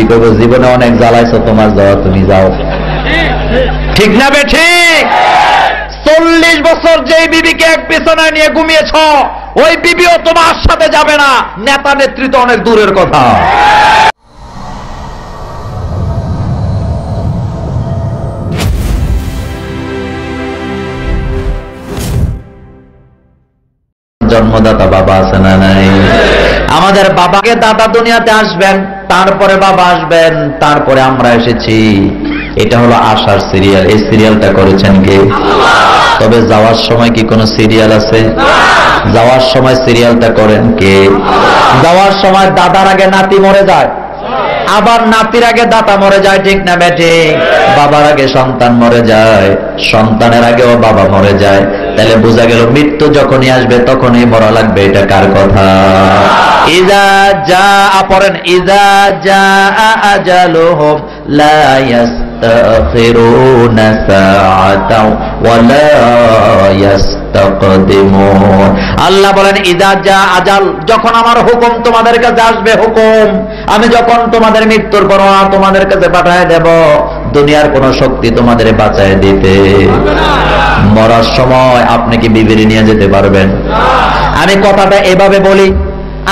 বিবি কইব জীবনে অনেক জ্বালাইছো, তোমার যাওয়া তুমি যাও। ঠিক না বে ঠিক? 40 বছর যেই বিবিকে এক বিছানায় নিয়ে ঘুমিয়েছ, ওই বিবিও তোমার সাথে যাবে না। নেতা নেতৃত্ব অনেক দূরের কথা। জন্মদাতা বাবা আছে না নাই? আমাদের বাবাকে দাদা দুনিয়াতে আসবেন, তারপরে বাবা আসবেন, তারপরে আমরা এসেছি। এটা হলো আশার সিরিয়াল। এই সিরিয়ালটা করেছেন কে? তবে যাওয়ার সময় কি কোনো সিরিয়াল আছে? যাওয়ার সময় সিরিয়ালটা করেন কে? যাওয়ার সময় দাদার আগে নাতি মরে যায়, আবার নাতির আগে দাতা মরে যায়। ঠিক না বেঠে? বাবার আগে সন্তান মরে যায়, সন্তানের আগেও বাবা মরে যায়। তাহলে বোঝা গেল মৃত্যু যখনই আসবে তখনই মরা লাগবে। এটা কার কথা? ইযা জাআ, পড়েন, ইযা জাআ আজালুহুম লা ইস্তাখিরুনা সাআতাও ওয়া লা ইস্তাকদিমুন। আল্লাহ বলেন ইযা জাআ আজাল, যখন আমার হুকুম তোমাদের কাছে আসবে, হুকুম আমি যখন তোমাদের মৃত্যুর পর তোমাদের কাছে পাঠিয়ে দেব, দুনিয়ার কোন শক্তি তোমাদের বাঁচায় দিতে। মরার সময় আপনি কি বিবিরি নিয়ে যেতে পারবেন? আমি কথাটা এভাবে বলি,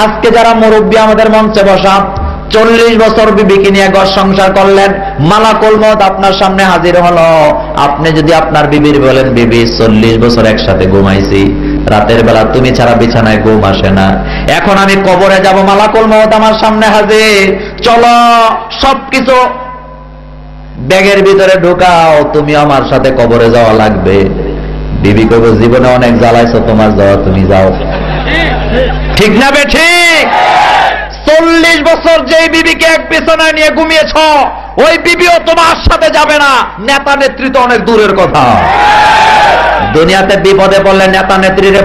আজকে যারা মুরব্বী আমাদের মঞ্চে বসা, 40 বছর বিবিকে নিয়ে ঘর সংসার করলেন, মালাকুল মউত আপনার সামনে হাজির হলো। আপনি যদি আপনার বিবির বলেন, বিবি 40 বছর একসাথে ঘুমাইছি, রাতের বেলা তুমি ছাড়া বিছানায় ঘুম আসে না, এখন আমি কবরে যাব, মালাকুল মউত আমার সামনে হাজির, চলো সবকিছু ব্যাগের ভিতরে ঢুকাও, তুমি আমার সাথে কবরে যাওয়া লাগবে। বিবি কইব জীবনে অনেক জ্বালাইছো, তোমার যাওয়া তুমি যাও। ঠিক না বে ঠিক? 40 বছর যেই বিবিকে এক বিছানায় নিয়ে ঘুমিয়েছ, ওই বিবিও তোমার সাথে যাবে না। নেতা নেতৃত্ব অনেক দূরের কথা। দুনিয়াতে বিপদে পড়লে নেতা নেত্রীরে